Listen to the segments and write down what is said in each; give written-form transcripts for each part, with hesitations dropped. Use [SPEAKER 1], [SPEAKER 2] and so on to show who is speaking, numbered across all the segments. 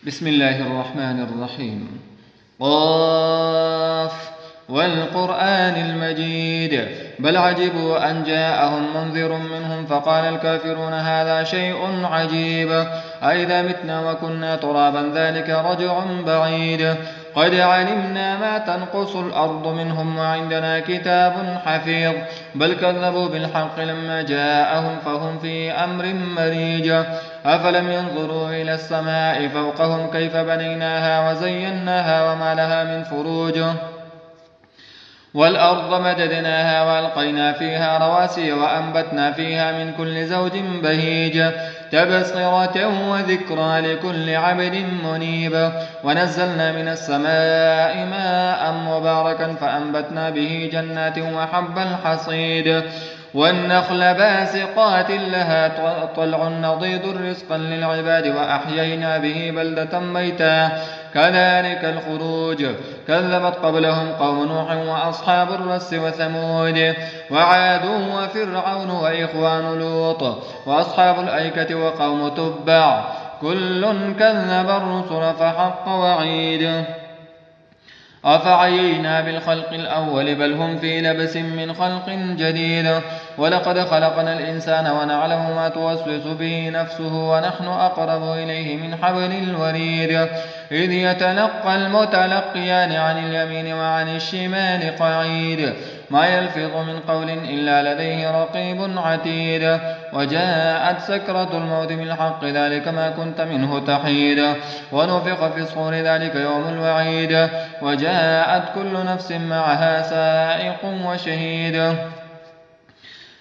[SPEAKER 1] بسم الله الرحمن الرحيم. قاف والقرآن المجيد بل عجبوا أن جاءهم منذر منهم فقال الكافرون هذا شيء عجيب أئذا متنا وكنا ترابا ذلك رجع بعيد قد علمنا ما تنقص الأرض منهم وعندنا كتاب حفيظ بل كذبوا بالحق لما جاءهم فهم في أمر مريج أفلم ينظروا إلى السماء فوقهم كيف بنيناها وزيناها وما لها من فروج والأرض مددناها وألقينا فيها رواسي وأنبتنا فيها من كل زوج بهيج تبصرة وذكرى لكل عبد منيب ونزلنا من السماء ماء مباركا فأنبتنا به جنات وحب الحصيد والنخل باسقات لها طلع نضيد رزقا للعباد وأحيينا به بلدة ميتا كذلك الخروج كذبت قبلهم قوم نوح وأصحاب الرس وثمود وعاد وفرعون وإخوان لوط وأصحاب الأيكة وقوم تبع كل كذب الرسل فحق وعيد أفعيينا بالخلق الأول بل هم في لبس من خلق جديد ولقد خلقنا الإنسان ونعلم ما توسوس به نفسه ونحن أقرب إليه من حبل الوريد إذ يتلقى المتلقيان عن اليمين وعن الشمال قعيد ما يلفظ من قول إلا لديه رقيب عتيد وجاءت سكرة الموت بالحق ذلك ما كنت منه تحيد ونفخ في الصور ذلك يوم الوعيد وجاءت كل نفس معها سائق وشهيد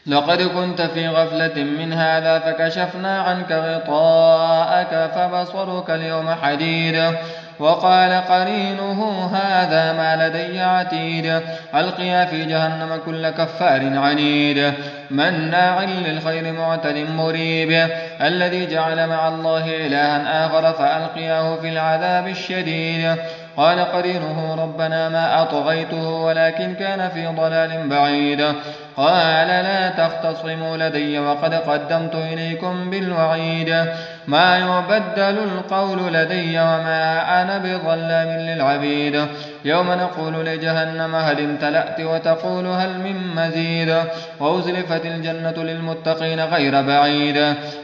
[SPEAKER 1] لقد كنت في غفلة من هذا فكشفنا عنك غطاءك فبصرك اليوم حديد وقال قرينه هذا ما لدي عتيد ألقيا في جهنم كل كفار عنيد مناع للخير معتد مريب الذي جعل مع الله إلها آخر فألقياه في العذاب الشديد قال قرينه ربنا ما أطغيته ولكن كان في ضلال بعيد قال لا تختصموا لدي وقد قدمت إليكم بالوعيد ما يبدل القول لدي وما أنا بظلام للعبيد يوم نقول لجهنم هل امتلأت وتقول هل من مزيد وأزلفت الجنة للمتقين غير بعيد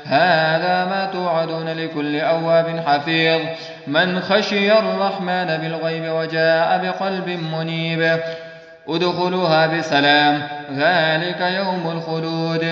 [SPEAKER 1] هذا ما توعدون لكل أواب حفيظ من خشي الرحمن بالغيب وجاء بقلب منيب ادخلوها بسلام ذلك يوم الخلود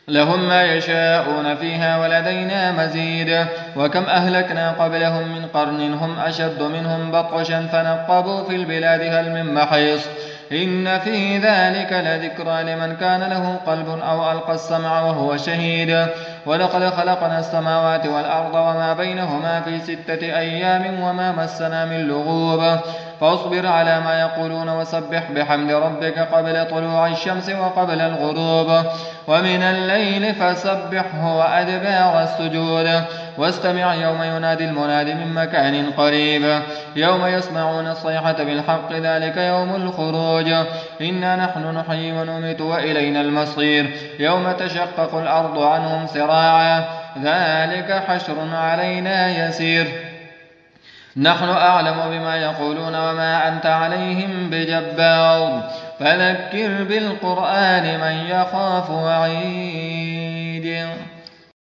[SPEAKER 1] لهم ما يشاءون فيها ولدينا مزيد وكم أهلكنا قبلهم من قرن هم أشد منهم بطشا فنقبوا في البلاد هل من محيص إن في ذلك لذكرى لمن كان له قلب أو ألقى السمع وهو شهيد ولقد خلقنا السماوات والأرض وما بينهما في 6 أيام وما مسنا من لغوب فاصبر على ما يقولون وسبح بحمد ربك قبل طلوع الشمس وقبل الغروب ومن الليل فسبحه وأدبار السجود واستمع يوم ينادي المناد من مكان قريب يوم يسمعون الصيحة بالحق ذلك يوم الخروج إنا نحن نحيي ونميت وإلينا المصير يوم تشقق الأرض عنهم سراعا ذلك حشر علينا يسير نحن أعلم بما يقولون وما أنت عليهم بجبار فذكر بالقرآن من يخاف وعيد